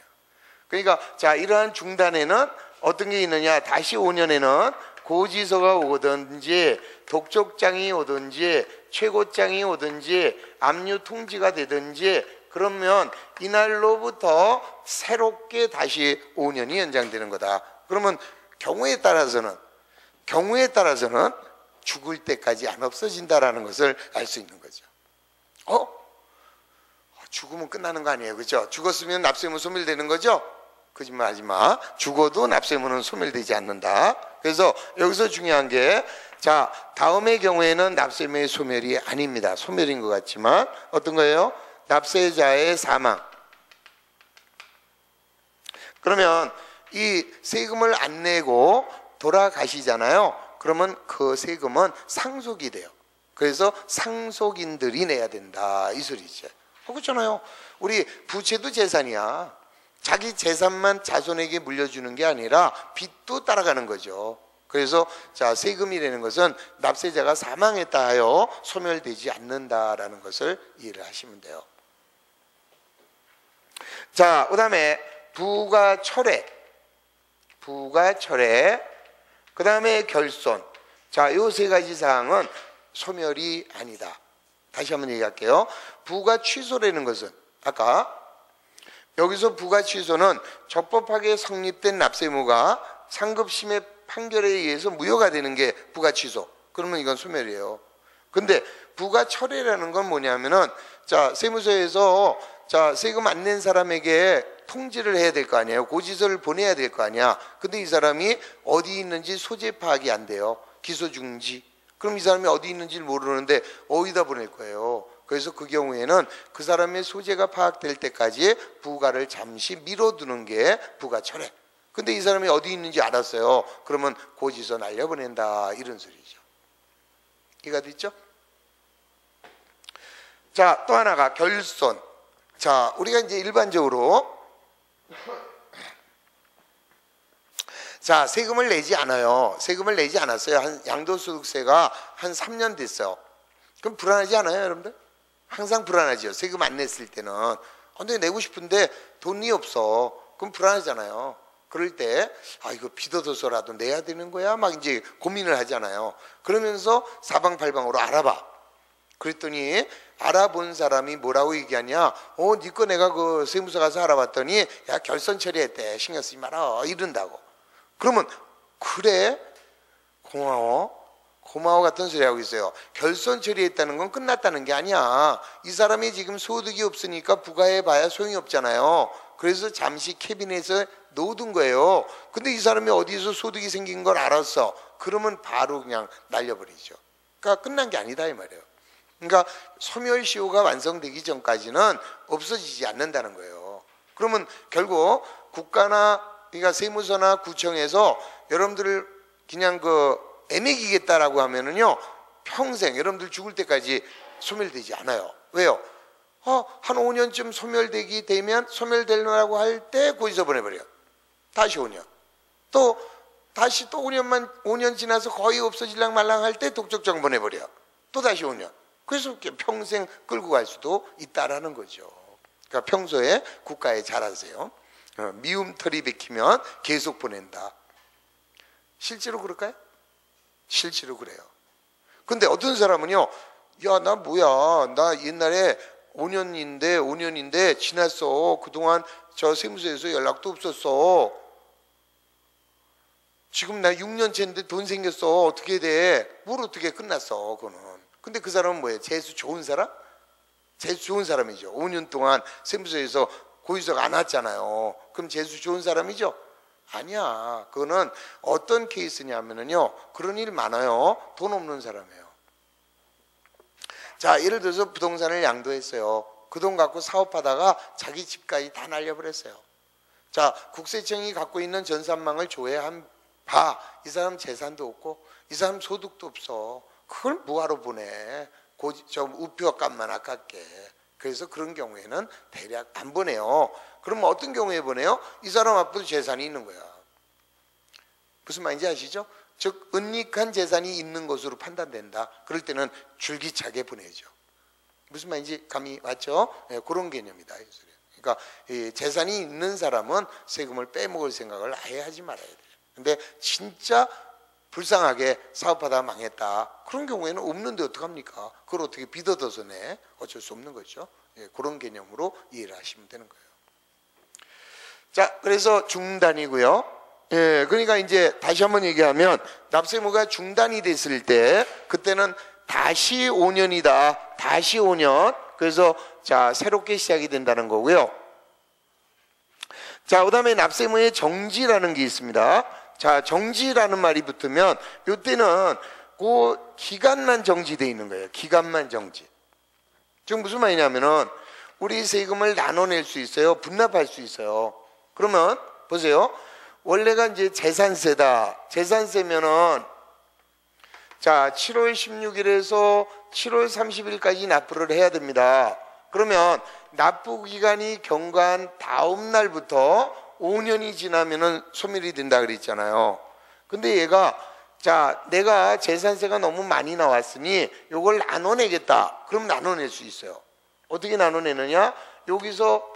그러니까, 자, 이러한 중단에는 어떤 게 있느냐. 다시 5년에는 고지서가 오든지 독촉장이 오든지 최고장이 오든지 압류 통지가 되든지, 그러면 이날로부터 새롭게 다시 5년이 연장되는 거다. 그러면 경우에 따라서는 죽을 때까지 안 없어진다라는 것을 알 수 있는 거죠. 죽으면 끝나는 거 아니에요, 그렇죠? 죽었으면 납세 의무 소멸되는 거죠? 거짓말하지 마. 죽어도 납세 의무는 소멸되지 않는다. 그래서 여기서 중요한 게, 자, 다음의 경우에는 납세 의무의 소멸이 아닙니다. 소멸인 것 같지만 어떤 거예요? 납세자의 사망. 그러면 이 세금을 안 내고 돌아가시잖아요. 그러면 그 세금은 상속이 돼요. 그래서 상속인들이 내야 된다 이 소리죠. 그렇잖아요. 우리 부채도 재산이야. 자기 재산만 자손에게 물려주는 게 아니라 빚도 따라가는 거죠. 그래서, 자, 세금이라는 것은 납세자가 사망했다 하여 소멸되지 않는다라는 것을 이해를 하시면 돼요. 자, 그 다음에 부가철회, 그 다음에 결손. 자, 이 세 가지 사항은 소멸이 아니다. 다시 한번 얘기할게요. 부가 취소라는 것은, 아까 여기서 부가 취소는 적법하게 성립된 납세 의무가 상급심의 판결에 의해서 무효가 되는 게 부가 취소. 그러면 이건 소멸이에요. 근데 부가 철회라는 건 뭐냐면은, 자, 세무서에서, 자, 세금 안 낸 사람에게 통지를 해야 될 거 아니에요. 고지서를 보내야 될 거 아니야. 근데 이 사람이 어디 있는지 소재 파악이 안 돼요. 기소 중지. 그럼 이 사람이 어디 있는지를 모르는데 어디다 보낼 거예요. 그래서 그 경우에는 그 사람의 소재가 파악될 때까지 부가를 잠시 미뤄두는 게 부가 철회. 근데 이 사람이 어디 있는지 알았어요. 그러면 고지서 날려보낸다 이런 소리죠. 이해가 됐죠? 자, 또 하나가 결손. 자, 우리가 이제 일반적으로 자, 세금을 내지 않아요. 세금을 내지 않았어요. 양도소득세가 한 3년 됐어요. 그럼 불안하지 않아요, 여러분들? 항상 불안하죠. 세금 안 냈을 때는. 근데 내고 싶은데 돈이 없어. 그럼 불안하잖아요. 그럴 때 이거 빚어서라도 내야 되는 거야? 막 이제 고민을 하잖아요. 그러면서 사방팔방으로 알아봐. 그랬더니 알아본 사람이 뭐라고 얘기하냐? 네 거 내가 그 세무서 가서 알아봤더니 야 결선 처리했대. 신경 쓰지 마라. 이런다고. 그러면 그래? 고마워 같은 소리 하고 있어요. 결선 처리했다는 건 끝났다는 게 아니야. 이 사람이 지금 소득이 없으니까 부과해봐야 소용이 없잖아요. 그래서 잠시 캐비넷에 넣어둔 거예요. 근데 이 사람이 어디서 소득이 생긴 걸 알았어. 그러면 바로 그냥 날려버리죠. 그러니까 끝난 게 아니다 이 말이에요. 그러니까 소멸시효가 완성되기 전까지는 없어지지 않는다는 거예요. 그러면 결국 국가나 그러니까 세무서나 구청에서 여러분들을 그냥 애매기겠다라고 하면은요 평생 여러분들 죽을 때까지 소멸되지 않아요. 왜요? 한 5년쯤 소멸되려고 할 때 고지서 보내버려요. 다시 5년. 또 다시 또 5년 지나서 거의 없어질랑 말랑 할 때 독촉장 보내버려요. 또 다시 5년. 그래서 평생 끌고 갈 수도 있다라는 거죠. 그러니까 평소에 국가에 잘하세요. 미움털이 bek히면 계속 보낸다. 실제로 그럴까요? 실제로 그래요. 근데 어떤 사람은요, 야, 나 뭐야, 나 옛날에 5년인데 지났어. 그동안 저 세무서에서 연락도 없었어. 지금 나 6년째인데 돈 생겼어. 어떻게 돼? 뭘 어떻게 끝났어, 그거는. 근데 그 사람은 뭐예요? 재수 좋은 사람? 재수 좋은 사람이죠. 5년 동안 세무서에서 고지서가 안 왔잖아요. 그럼 재수 좋은 사람이죠? 아니야. 그거는 어떤 케이스냐면요. 그런 일 많아요. 돈 없는 사람이에요. 자, 예를 들어서 부동산을 양도했어요. 그 돈 갖고 사업하다가 자기 집까지 다 날려버렸어요. 자, 국세청이 갖고 있는 전산망을 조회한 바, 이 사람 재산도 없고 이 사람 소득도 없어. 그걸 뭐하러 보내? 우표값만 아깝게. 그래서 그런 경우에는 대략 안 보내요. 그럼 어떤 경우에 보내요? 이 사람 앞으로 재산이 있는 거야. 무슨 말인지 아시죠? 즉 은닉한 재산이 있는 것으로 판단된다. 그럴 때는 줄기차게 보내죠. 무슨 말인지 감이 왔죠? 네, 그런 개념이다. 그러니까 이 재산이 있는 사람은 세금을 빼먹을 생각을 아예 하지 말아야 돼요. 근데 진짜 불쌍하게 사업하다 망했다. 그런 경우에는 없는데 어떡합니까? 그걸 어떻게 빚어둬서 내? 어쩔 수 없는 거죠. 예, 그런 개념으로 이해를 하시면 되는 거예요. 자, 그래서 중단이고요. 예, 그러니까 이제 다시 한번 얘기하면 납세무가 중단이 됐을 때 그때는 다시 5년이다. 다시 5년. 그래서 자, 새롭게 시작이 된다는 거고요. 자, 그다음에 납세무의 정지라는 게 있습니다. 자, 정지라는 말이 붙으면 이때는 그 기간만 정지되어 있는 거예요. 기간만 정지. 지금 무슨 말이냐면은 우리 세금을 나눠낼 수 있어요. 분납할 수 있어요. 그러면 보세요. 원래가 이제 재산세다. 재산세면은 자, 7월 16일에서 7월 30일까지 납부를 해야 됩니다. 그러면 납부 기간이 경과한 다음 날부터 5년이 지나면은 소멸이 된다 그랬잖아요. 근데 얘가 자, 내가 재산세가 너무 많이 나왔으니 요걸 나눠내겠다. 그럼 나눠낼 수 있어요. 어떻게 나눠내느냐? 여기서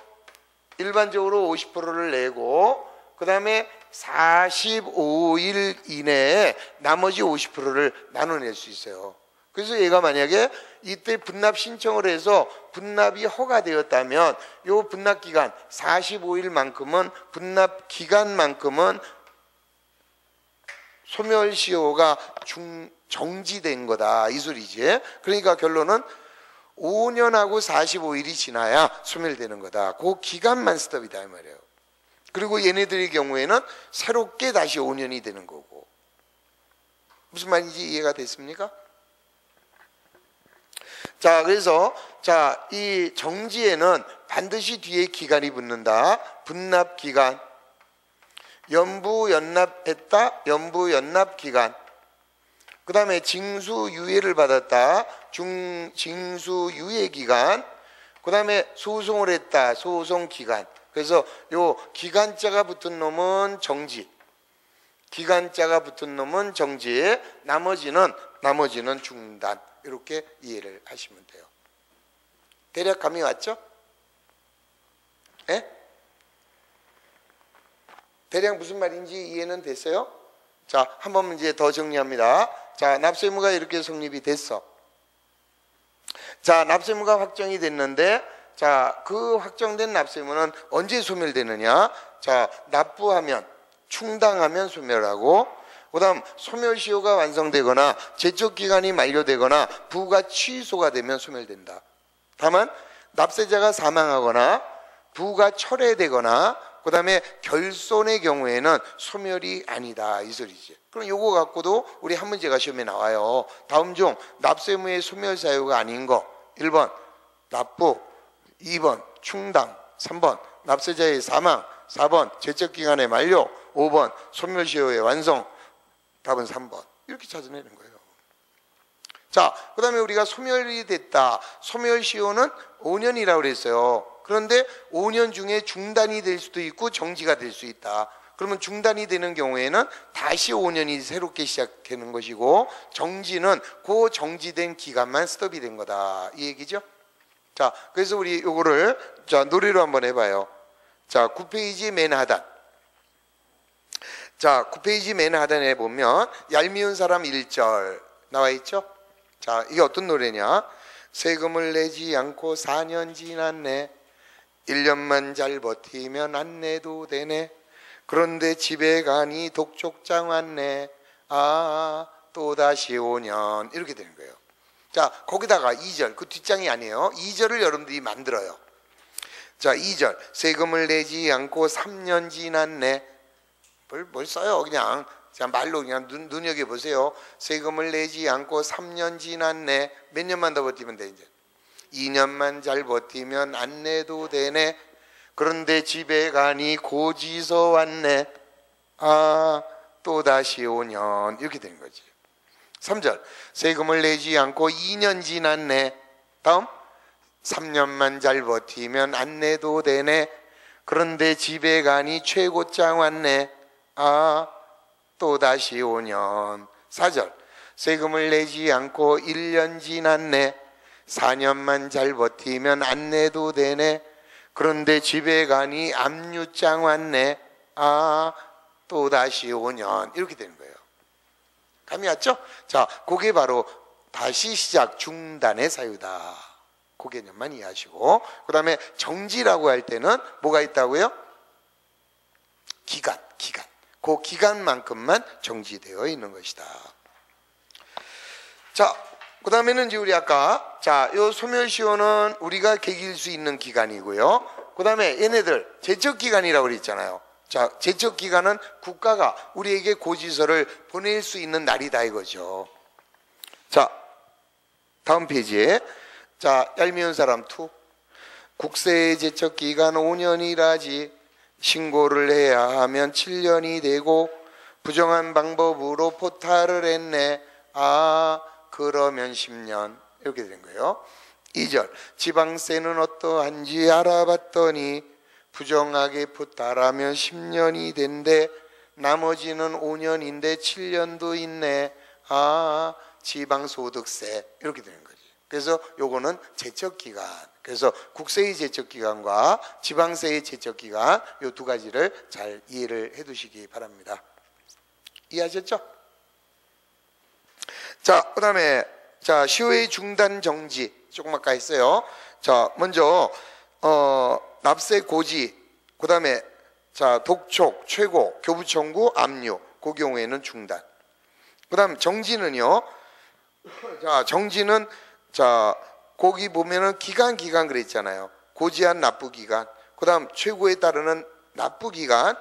일반적으로 50%를 내고 그 다음에 45일 이내에 나머지 50%를 나눠낼 수 있어요. 그래서 얘가 만약에 이때 분납 신청을 해서 분납이 허가되었다면 요 분납 기간 45일만큼은 분납 기간만큼은 소멸시효가 정지된 거다 이 소리지. 그러니까 결론은 5년하고 45일이 지나야 소멸되는 거다. 그 기간만 스톱이다 이 말이에요. 그리고 얘네들의 경우에는 새롭게 다시 5년이 되는 거고. 무슨 말인지 이해가 됐습니까? 자, 그래서 자, 이 정지에는 반드시 뒤에 기간이 붙는다. 분납 기간, 연부 연납했다, 연부 연납 기간. 그 다음에 징수유예를 받았다, 징수유예 기간. 그 다음에 소송을 했다, 소송 기간. 그래서 요 기간자가 붙은 놈은 정지, 기간자가 붙은 놈은 정지, 나머지는 중단. 이렇게 이해를 하시면 돼요. 대략 감이 왔죠? 예? 대략 무슨 말인지 이해는 됐어요? 자, 한번 이제 더 정리합니다. 자, 납세 의무가 이렇게 성립이 됐어. 자, 납세 의무가 확정이 됐는데, 자, 그 확정된 납세 의무는 언제 소멸되느냐? 자, 납부하면, 충당하면 소멸하고, 그 다음 소멸시효가 완성되거나 제척기간이 만료되거나 부가 취소가 되면 소멸된다. 다만 납세자가 사망하거나 부가 철회되거나 그 다음에 결손의 경우에는 소멸이 아니다, 이 소리지. 그럼 요거 갖고도 우리 한 문제가 시험에 나와요. 다음 중 납세 의무의 소멸 사유가 아닌 거 1번 납부, 2번 충당, 3번 납세자의 사망, 4번 제척기간의 만료, 5번 소멸시효의 완성. 답은 3번. 이렇게 찾아내는 거예요. 자, 그 다음에 우리가 소멸이 됐다. 소멸시효는 5년이라고 그랬어요. 그런데 5년 중에 중단이 될 수도 있고 정지가 될 수 있다. 그러면 중단이 되는 경우에는 다시 5년이 새롭게 시작되는 것이고, 정지는 그 정지된 기간만 스톱이 된 거다, 이 얘기죠. 자, 그래서 우리 요거를 자 노래로 한번 해봐요. 자, 9페이지 맨 하단. 자, 9페이지 맨 하단에 보면 얄미운 사람 1절 나와 있죠. 자, 이게 어떤 노래냐? 세금을 내지 않고 4년 지났네. 1년만 잘 버티면 안 내도 되네. 그런데 집에 가니 독촉장 왔네. 아, 또다시 5년. 이렇게 되는 거예요. 자, 거기다가 2절, 그 뒷장이 아니에요. 2절을 여러분들이 만들어요. 자, 2절. 세금을 내지 않고 3년 지났네. 뭘 써요? 그냥 말로 그냥 눈여겨보세요. 세금을 내지 않고 3년 지났네. 몇 년만 더 버티면 돼, 이제. 2년만 잘 버티면 안 내도 되네. 그런데 집에 가니 고지서 왔네. 아, 또다시 5년. 이렇게 되는 거지. 3절. 세금을 내지 않고 2년 지났네. 다음. 3년만 잘 버티면 안 내도 되네. 그런데 집에 가니 최고장 왔네. 아, 또다시 5년. 4절. 세금을 내지 않고 1년 지났네. 4년만 잘 버티면 안 내도 되네. 그런데 집에 가니 압류장 왔네. 아, 또다시 5년. 이렇게 되는 거예요. 감이 왔죠? 자, 그게 바로 다시 시작, 중단의 사유다. 그 개념만 이해하시고, 그 다음에 정지라고 할 때는 뭐가 있다고요? 기간. 그 기간만큼만 정지되어 있는 것이다. 자, 그 다음에는 이제 우리 아까, 자, 요 소멸시효는 우리가 개길 수 있는 기간이고요. 그 다음에 얘네들 제척기간이라고 그랬잖아요. 자, 제척기간은 국가가 우리에게 고지서를 보낼 수 있는 날이다, 이거죠. 자, 다음 페이지에, 자, 얄미운 사람 2. 국세의 제척기간 5년이라지. 신고를 해야 하면 7년이 되고 부정한 방법으로 포탈을 했네. 아, 그러면 10년. 이렇게 되는 거예요. 2절. 지방세는 어떠한지 알아봤더니 부정하게 포탈하면 10년이 된대. 나머지는 5년인데 7년도 있네. 아, 지방소득세. 이렇게 되는 거지. 그래서 요거는 제척기간. 그래서 국세의 제척기간과 지방세의 제척기간, 요 두 가지를 잘 이해를 해 두시기 바랍니다. 이해하셨죠? 자, 그 다음에, 자, 시효의 중단 정지. 조금 아까 했어요. 자, 먼저, 납세 고지. 그 다음에, 자, 독촉, 최고, 교부 청구, 압류. 그 경우에는 중단. 그 다음 정지는요. 자, 정지는, 자, 거기 보면은 기간 그랬잖아요. 고지한 납부기간, 그 다음 최고에 따르는 납부기간,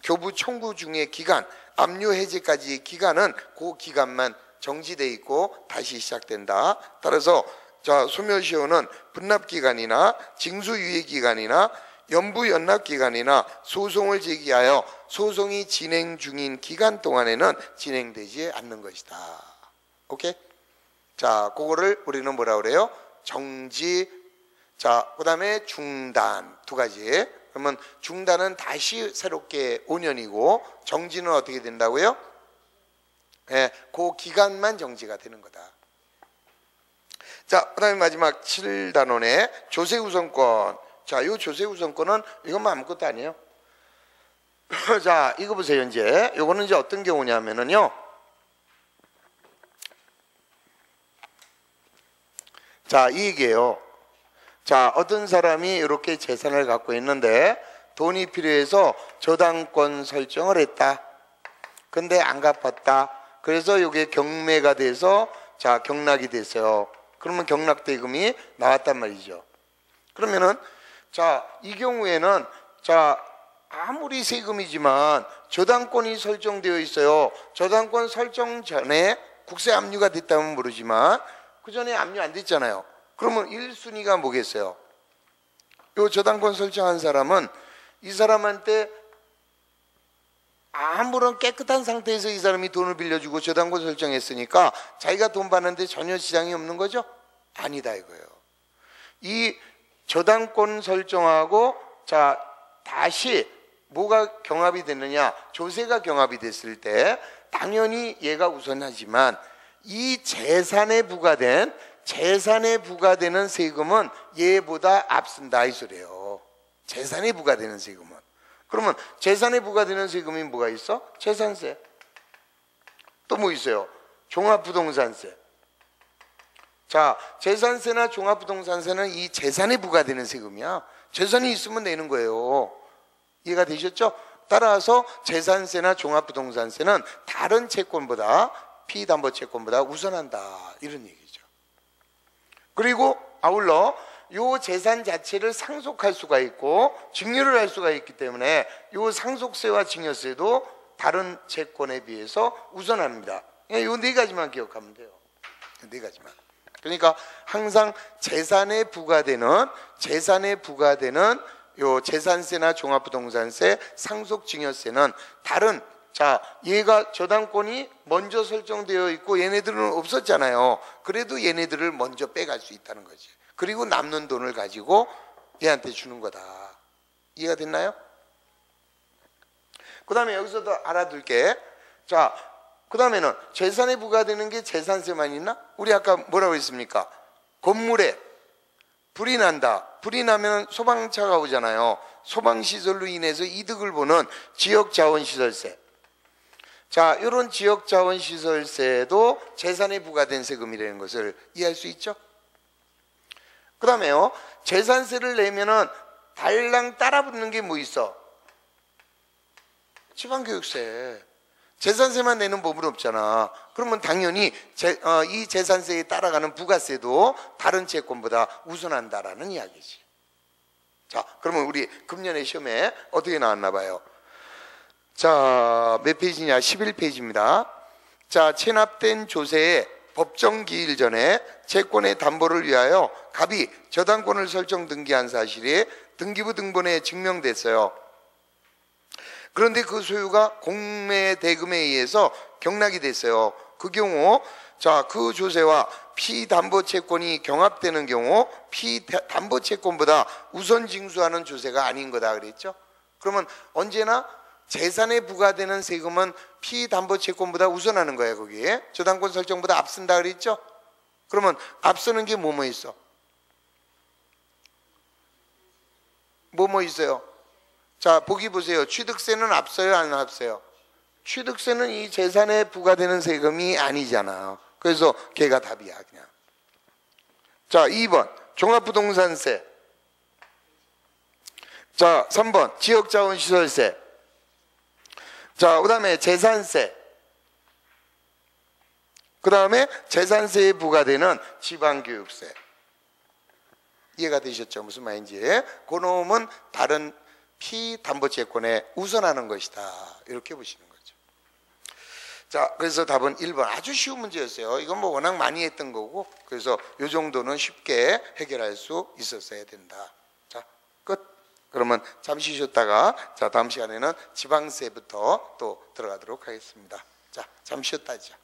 교부 청구 중의 기간, 압류 해제까지의 기간은 그 기간만 정지돼 있고 다시 시작된다. 따라서 자, 소멸시효는 분납기간이나 징수유예기간이나 연부연납기간이나 소송을 제기하여 소송이 진행 중인 기간 동안에는 진행되지 않는 것이다. 오케이? 자, 그거를 우리는 뭐라 그래요? 정지. 자, 그 다음에 중단. 두 가지. 그러면 중단은 다시 새롭게 5년이고 정지는 어떻게 된다고요? 예, 그 기간만 정지가 되는 거다. 자, 그 다음에 마지막 7단원의 조세우선권. 자, 이 조세우선권은 이것만 아무것도 아니에요. 자, 이거 보세요. 이제 요거는 이제 어떤 경우냐면은요. 자, 이 얘기예요. 자, 어떤 사람이 이렇게 재산을 갖고 있는데 돈이 필요해서 저당권 설정을 했다. 근데 안 갚았다. 그래서 이게 경매가 돼서 자, 경락이 됐어요. 그러면 경락대금이 나왔단 말이죠. 그러면은 자, 이 경우에는 자, 아무리 세금이지만 저당권이 설정되어 있어요. 저당권 설정 전에 국세 압류가 됐다면 모르지만 그 전에 압류 안 됐잖아요. 그러면 1순위가 뭐겠어요? 요 저당권 설정한 사람은 이 사람한테 아무런 깨끗한 상태에서 이 사람이 돈을 빌려주고 저당권 설정했으니까 자기가 돈 받는데 전혀 지장이 없는 거죠? 아니다 이거예요. 이 저당권 설정하고 자, 다시 뭐가 경합이 됐느냐? 조세가 경합이 됐을 때 당연히 얘가 우선하지만 이 재산에 부과되는 세금은 얘보다 앞선다 이 소리예요. 재산에 부과되는 세금은. 그러면 재산에 부과되는 세금이 뭐가 있어? 재산세. 또 뭐 있어요? 종합부동산세. 자, 재산세나 종합부동산세는 이 재산에 부과되는 세금이야. 재산이 있으면 내는 거예요. 이해가 되셨죠? 따라서 재산세나 종합부동산세는 다른 채권보다 피담보채권보다 우선한다 이런 얘기죠. 그리고 아울러 요 재산 자체를 상속할 수가 있고 증여를 할 수가 있기 때문에 요 상속세와 증여세도 다른 채권에 비해서 우선합니다. 요 네 가지만 기억하면 돼요. 네 가지만. 그러니까 항상 재산에 부과되는 요 재산세나 종합부동산세, 상속증여세는 다른 자, 얘가 저당권이 먼저 설정되어 있고 얘네들은 없었잖아요. 그래도 얘네들을 먼저 빼갈 수 있다는 거지. 그리고 남는 돈을 가지고 얘한테 주는 거다. 이해가 됐나요? 그 다음에 여기서도 알아둘게. 자, 그 다음에는 재산에 부과되는 게 재산세만 있나? 우리 아까 뭐라고 했습니까? 건물에 불이 난다. 불이 나면 소방차가 오잖아요. 소방시설로 인해서 이득을 보는 지역자원시설세. 자, 이런 지역자원시설세도 재산에 부과된 세금이라는 것을 이해할 수 있죠? 그 다음에요. 재산세를 내면은 달랑 따라붙는 게 뭐 있어? 지방교육세. 재산세만 내는 법은 없잖아. 그러면 당연히 이 재산세에 따라가는 부가세도 다른 채권보다 우선한다라는 이야기지. 자, 그러면 우리 금년에 시험에 어떻게 나왔나 봐요. 자, 몇 페이지냐? 11페이지입니다. 자, 체납된 조세에 법정 기일 전에 채권의 담보를 위하여 갑이 저당권을 설정 등기한 사실이 등기부 등본에 증명됐어요. 그런데 그 소유가 공매 대금에 의해서 경락이 됐어요. 그 경우 자, 그 조세와 피담보채권이 경합되는 경우 피담보채권보다 우선 징수하는 조세가 아닌 거다 그랬죠. 그러면 언제나 재산에 부과되는 세금은 피담보채권보다 우선하는 거예요. 거기에 저당권 설정보다 앞선다 그랬죠. 그러면 앞서는 게 뭐뭐 있어? 뭐뭐 있어요? 자, 보기 보세요. 취득세는 앞서요, 안 앞서요? 취득세는 이 재산에 부과되는 세금이 아니잖아요. 그래서 걔가 답이야, 그냥. 자, 2번 종합부동산세. 자, 3번 지역자원시설세. 자, 그 다음에 재산세. 그 다음에 재산세에 부과되는 지방교육세. 이해가 되셨죠? 무슨 말인지. 그 놈은 다른 피담보채권에 우선하는 것이다. 이렇게 보시는 거죠. 자, 그래서 답은 1번. 아주 쉬운 문제였어요. 이건 뭐 워낙 많이 했던 거고, 그래서 이 정도는 쉽게 해결할 수 있었어야 된다. 자, 끝. 그러면 잠시 쉬었다가 자, 다음 시간에는 지방세부터 또 들어가도록 하겠습니다. 자, 잠시 쉬었다 하죠.